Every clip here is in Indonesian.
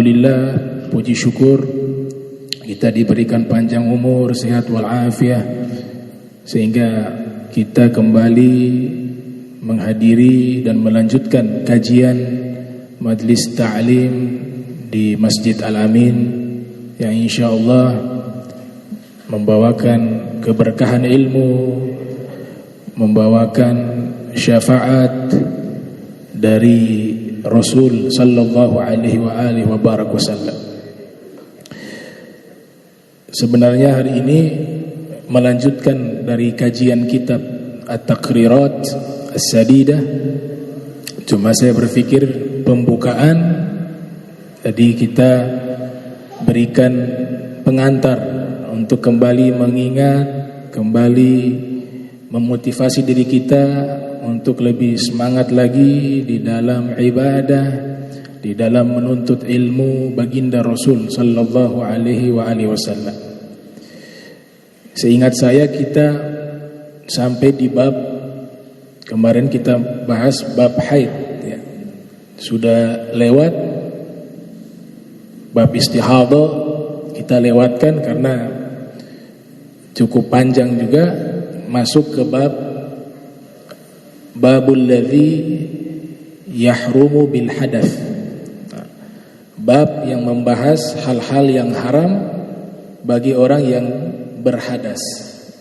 Alhamdulillah, puji syukur kita diberikan panjang umur, sehat walafiat, sehingga kita kembali menghadiri dan melanjutkan kajian majlis ta'lim di Masjid Al-Amin yang insyaallah membawakan keberkahan ilmu, membawakan syafaat dari Rasul sallallahu alaihi wa alihi wa barak wasallam. Sebenarnya hari ini melanjutkan dari kajian kitab At-Taqrirat As-Sadidah. Cuma saya berpikir pembukaan tadi kita berikan pengantar untuk kembali mengingat, kembali memotivasi diri kita untuk lebih semangat lagi di dalam ibadah, di dalam menuntut ilmu baginda Rasul sallallahu alaihi wa alihi wasallam. Seingat saya kita sampai di bab kemarin kita bahas bab haid ya. Sudah lewat bab istihadah kita lewatkan karena cukup panjang juga, masuk ke babul ladzi yahrumu bil hadath. Bab yang membahas hal-hal yang haram bagi orang yang berhadas.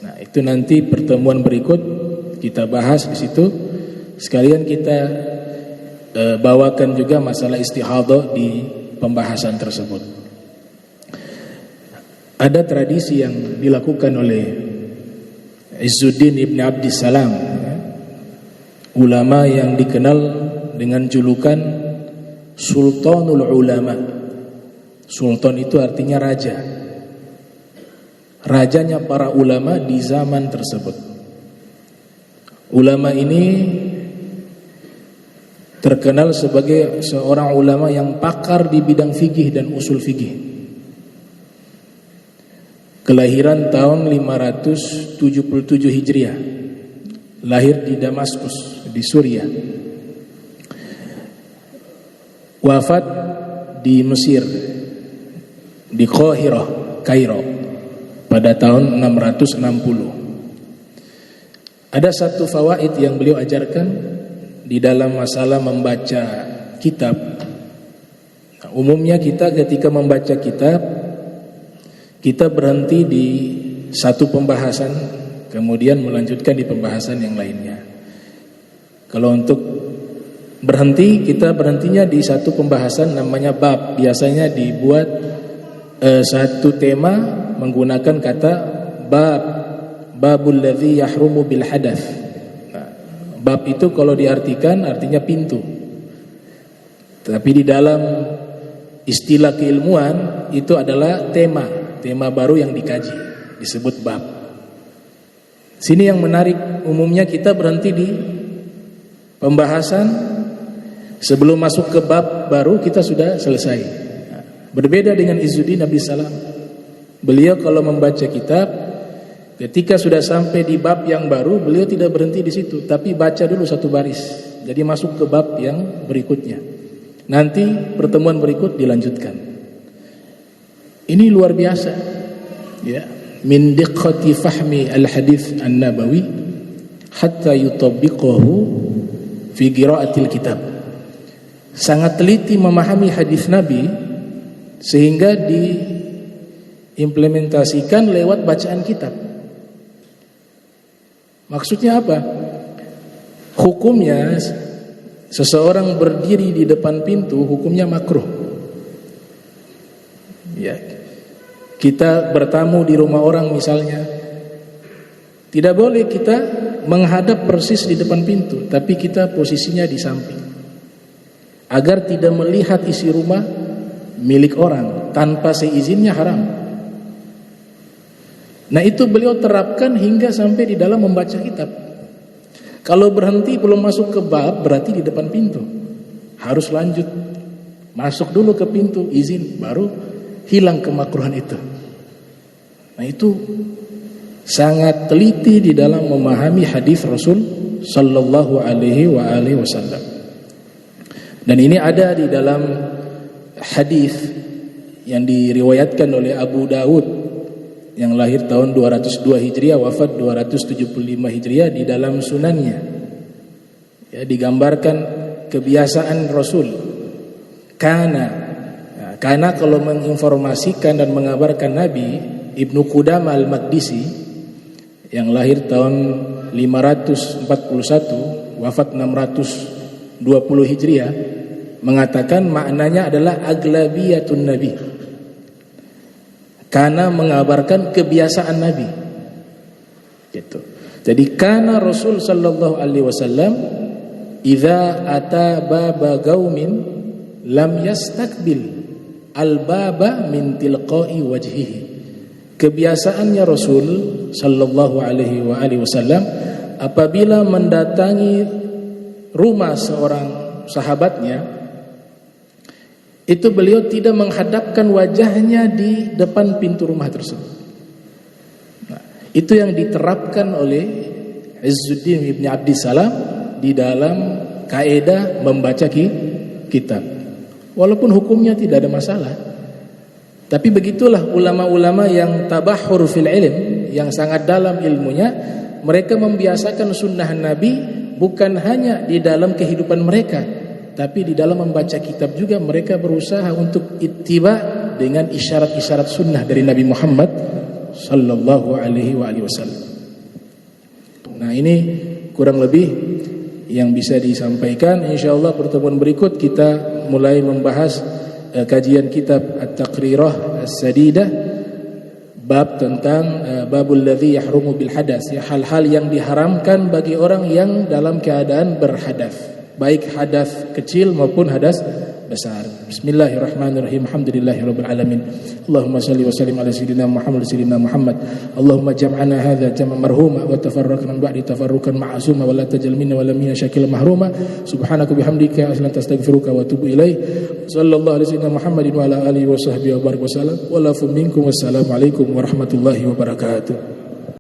Nah, itu nanti pertemuan berikut kita bahas di situ. Sekalian kita bawakan juga masalah istihadah di pembahasan tersebut. Ada tradisi yang dilakukan oleh Izzuddin Ibn Abdissalam, ulama yang dikenal dengan julukan Sultanul Ulama. Sultan itu artinya raja, rajanya para ulama di zaman tersebut. Ulama ini terkenal sebagai seorang ulama yang pakar di bidang fikih dan usul fikih. Kelahiran tahun 577 Hijriah, lahir di Damaskus di Suriah, wafat di Mesir di Qahirah, Kairo pada tahun 660. Ada satu fawaid yang beliau ajarkan di dalam masalah membaca kitab. Nah, umumnya kita ketika membaca kitab, kita berhenti di satu pembahasan, kemudian melanjutkan di pembahasan yang lainnya. Kalau untuk berhenti, kita berhentinya di satu pembahasan namanya bab. Biasanya dibuat satu tema menggunakan kata babul ladzi yahrumu bil hadath. Nah, bab itu kalau diartikan artinya pintu. Tapi di dalam istilah keilmuan itu adalah tema baru yang dikaji, disebut bab. Sini yang menarik, umumnya kita berhenti di pembahasan sebelum masuk ke bab baru kita sudah selesai. Nah, berbeda dengan Izzuddin Abdissalam. Beliau kalau membaca kitab, ketika sudah sampai di bab yang baru, beliau tidak berhenti di situ, tapi baca dulu satu baris. Jadi masuk ke bab yang berikutnya. Nanti pertemuan berikut dilanjutkan. Ini luar biasa, ya. Min diqqati fahmi al-hadits an-nabawi hatta yutabbiqahu fi qira'atil kitab. Sangat teliti memahami hadis Nabi sehingga diimplementasikan lewat bacaan kitab. Maksudnya apa? Hukumnya seseorang berdiri di depan pintu hukumnya makruh. Ya. Kita bertamu di rumah orang misalnya, tidak boleh kita menghadap persis di depan pintu, tapi kita posisinya di samping, agar tidak melihat isi rumah milik orang tanpa seizinnya haram. Nah, itu beliau terapkan hingga sampai di dalam membaca kitab. Kalau berhenti belum masuk ke bab, berarti di depan pintu. Harus lanjut, masuk dulu ke pintu, izin, baru hilang kemakruhan itu. Nah, itu sangat teliti di dalam memahami hadis Rasul sallallahu alaihi wasallam. Dan ini ada di dalam hadis yang diriwayatkan oleh Abu Daud yang lahir tahun 202 Hijriah, wafat 275 Hijriah, di dalam sunannya ya, digambarkan kebiasaan Rasul. Karena kalau menginformasikan dan mengabarkan Nabi, Ibnu Qudamah Al-Maqdisi yang lahir tahun 541, wafat 620 Hijriah, mengatakan maknanya adalah aglabiyatun Nabi, karena mengabarkan kebiasaan Nabi gitu. Jadi karena Rasul sallallahu alaihi wasallam idza ata baba qaumin lam yastakbil al-baba min tilqa'i wajhihi. Kebiasaannya Rasul sallallahu alaihi wasallam apabila mendatangi rumah seorang sahabatnya, itu beliau tidak menghadapkan wajahnya di depan pintu rumah tersebut. Nah, itu yang diterapkan oleh Izzuddin Ibn Abdissalam di dalam kaidah membaca kitab. Walaupun hukumnya tidak ada masalah, tapi begitulah ulama-ulama yang tabahhur fil ilm, yang sangat dalam ilmunya, mereka membiasakan sunnah Nabi bukan hanya di dalam kehidupan mereka, tapi di dalam membaca kitab juga mereka berusaha untuk ittiba dengan isyarat-isyarat sunnah dari Nabi Muhammad sallallahu alaihi wasallam. Nah, ini kurang lebih yang bisa disampaikan. Insyaallah pertemuan berikut kita mulai membahas kajian kitab At-Taqrirah As-Sadidah, bab tentang babul ladzi yahrumu bil hadas, ya, hal-hal yang diharamkan bagi orang yang dalam keadaan berhadas, baik hadas kecil maupun hadas besar. Bismillahirrahmanirrahim. Alhamdulillahirabbil alamin. Allahumma shalli wa sallim ala sayyidina Muhammad. Allahumma jam'ana hadza jam'an marhuma wa tafarraqna ba'di tafarruqan ma'suma wa la tajal minna wa la minna shakila mahruma. Subhanaka bihamdika astaghfiruka wa atubu ilaik. Sallallahu alaihi wasallam Muhammadin wa ala alihi wa sahbihi wa barik wasallam. Wa la minkum wassalamu alaikum warahmatullahi wabarakatuh.